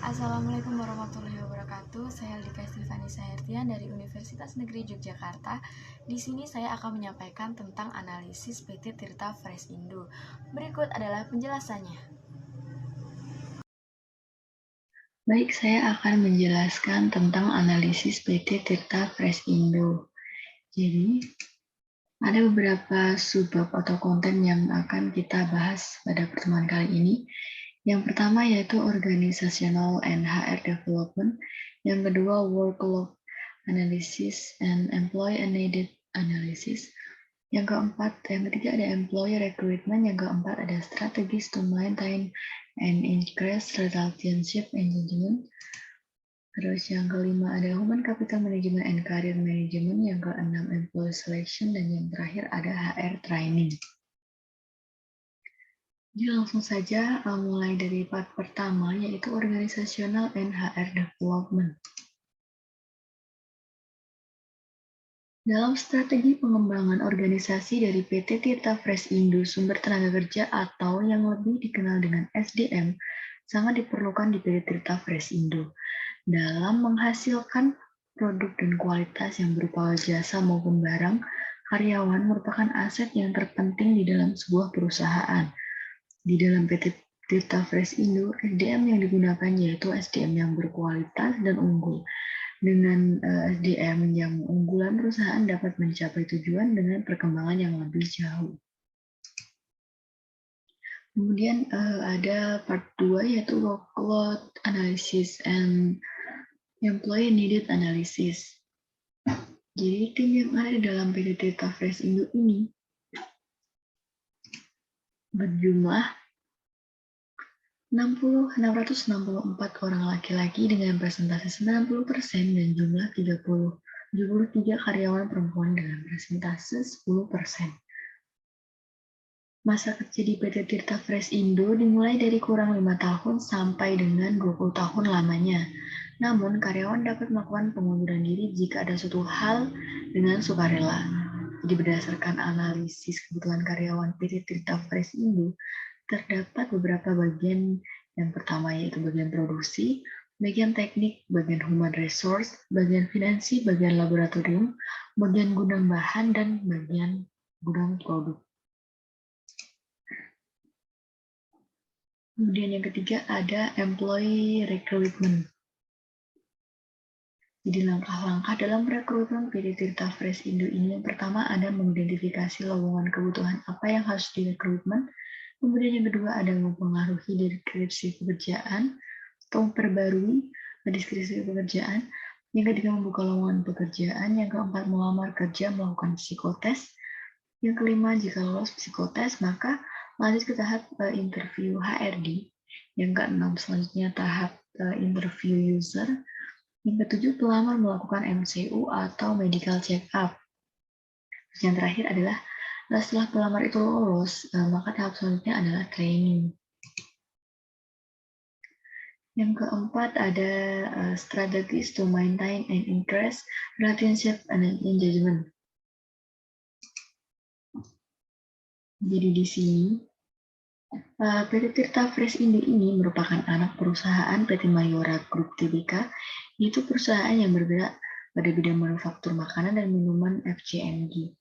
Assalamualaikum warahmatullahi wabarakatuh. Saya Aldika Stefani Sahertian dari Universitas Negeri Yogyakarta. Di sini saya akan menyampaikan tentang analisis PT Tirta Fresh Indo. Berikut adalah penjelasannya. Baik, saya akan menjelaskan tentang analisis PT Tirta Fresh Indo. Jadi, ada beberapa subbab atau konten yang akan kita bahas pada pertemuan kali ini. Yang pertama yaitu Organizational and HR Development. Yang kedua, Workload Analysis and Employee Needed Analysis. Yang ketiga ada Employee Recruitment. Yang keempat ada Strategies to Maintain and Increase Relationship Engagement. Terus yang kelima ada Human Capital Management and Career Management, yang keenam Employee Selection, dan yang terakhir ada HR Training. Jadi langsung saja mulai dari part pertama yaitu Organizational and HR Development. Dalam strategi pengembangan organisasi dari PT Tirta Fresh Indo, sumber tenaga kerja atau yang lebih dikenal dengan SDM sangat diperlukan di PT Tirta Fresh Indo dalam menghasilkan produk dan kualitas yang berupa jasa maupun barang. Karyawan merupakan aset yang terpenting di dalam sebuah perusahaan. Di dalam PT Tirta Fresh Indo, SDM yang digunakan yaitu SDM yang berkualitas dan unggul. Dengan SDM yang unggulan, perusahaan dapat mencapai tujuan dengan perkembangan yang lebih jauh. Kemudian ada part 2 yaitu Workload Analysis and Employee Needed Analysis. Jadi tim yang ada di dalam PT Tirta Fresh Indo ini berjumlah 664 orang laki-laki dengan persentase 90% dan jumlah 73 karyawan perempuan dengan persentase 10%. Masa kerja di PT Tirta Fresh Indo dimulai dari kurang 5 tahun sampai dengan 20 tahun lamanya. Namun, karyawan dapat melakukan pengunduran diri jika ada suatu hal dengan sukarela. Jadi berdasarkan analisis kebutuhan karyawan PT Tirta Fresh Indo, terdapat beberapa bagian. Yang pertama yaitu bagian produksi, bagian teknik, bagian human resource, bagian finansi, bagian laboratorium, bagian gudang bahan, dan bagian gudang produk. Kemudian yang ketiga ada employee recruitment. Jadi langkah-langkah dalam rekrutmen PT Tirta Fresh Indo ini yang pertama ada mengidentifikasi lowongan kebutuhan apa yang harus direkrutmen. Kemudian yang kedua ada mempengaruhi deskripsi pekerjaan atau memperbarui deskripsi pekerjaan. Yang ketiga membuka lowongan pekerjaan. Yang keempat melamar kerja melakukan psikotes. Yang kelima jika lolos psikotes maka lanjut ke tahap interview HRD. Yang keenam selanjutnya tahap interview user. Yang ketujuh pelamar melakukan MCU atau medical check up. Yang terakhir adalah setelah pelamar itu lolos, maka tahap selanjutnya adalah training. Yang keempat ada strategies to maintain and increase relationship and engagement. Jadi di sini PT Tirta Fresh Indo ini merupakan anak perusahaan PT Mayora Group Tbk, yaitu perusahaan yang bergerak pada bidang manufaktur makanan dan minuman FCMG.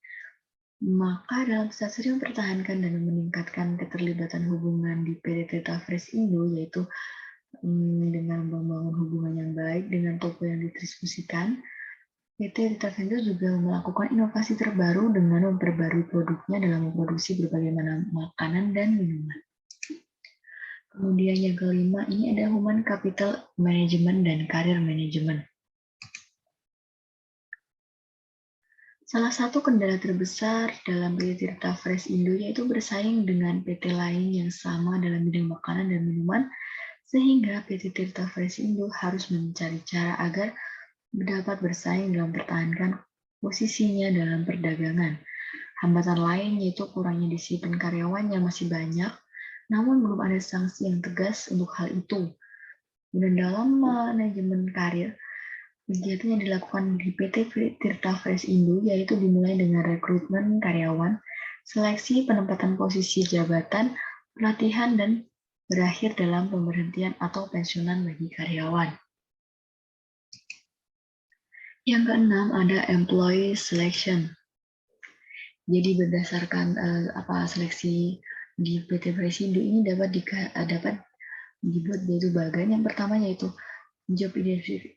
Maka dalam strategi mempertahankan dan meningkatkan keterlibatan hubungan di PT Tirta Fresh Indo, yaitu dengan membangun hubungan yang baik dengan toko yang didistribusikan, PT Tirta Fresh Indo juga melakukan inovasi terbaru dengan memperbarui produknya dalam memproduksi berbagai makanan dan minuman. Kemudian yang kelima, ini ada Human Capital Management dan Career Management. Salah satu kendala terbesar dalam PT Tirta Fresh Indo yaitu bersaing dengan PT lain yang sama dalam bidang makanan dan minuman, sehingga PT Tirta Fresh Indo harus mencari cara agar dapat bersaing dalam mempertahankan posisinya dalam perdagangan. Hambatan lain yaitu kurangnya disiplin karyawan yang masih banyak, namun belum ada sanksi yang tegas untuk hal itu. Dan dalam manajemen karir, kegiatan yang dilakukan di PT Tirta Fresh Indo yaitu dimulai dengan rekrutmen karyawan, seleksi penempatan posisi jabatan, pelatihan, dan berakhir dalam pemberhentian atau pensiunan bagi karyawan. Yang keenam ada employee selection. Jadi berdasarkan seleksi di PT Presindo ini dapat dibuat dari bagian. Yang pertama yaitu job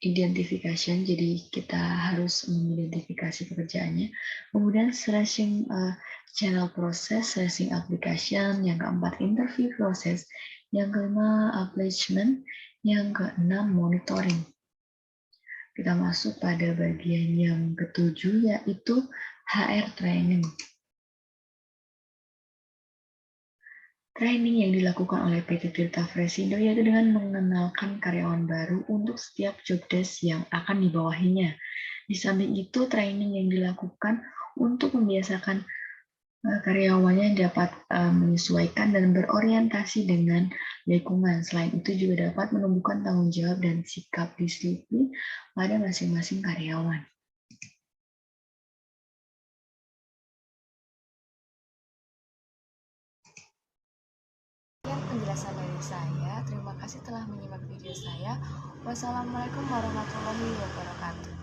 identification, jadi kita harus mengidentifikasi pekerjaannya. Kemudian slashing channel process, slashing application. Yang keempat interview process. Yang kelima placement. Yang keenam monitoring. Kita masuk pada bagian yang ketujuh yaitu HR training. Training yang dilakukan oleh PT Tirta Fresindo yaitu dengan mengenalkan karyawan baru untuk setiap job desk yang akan dibawahinya. Di samping itu, training yang dilakukan untuk membiasakan karyawannya dapat menyesuaikan dan berorientasi dengan lingkungan. Selain itu juga dapat menumbuhkan tanggung jawab dan sikap disiplin pada masing-masing karyawan. Sekian penjelasan dari saya. Terima kasih telah menyimak video saya. Wassalamualaikum warahmatullahi wabarakatuh.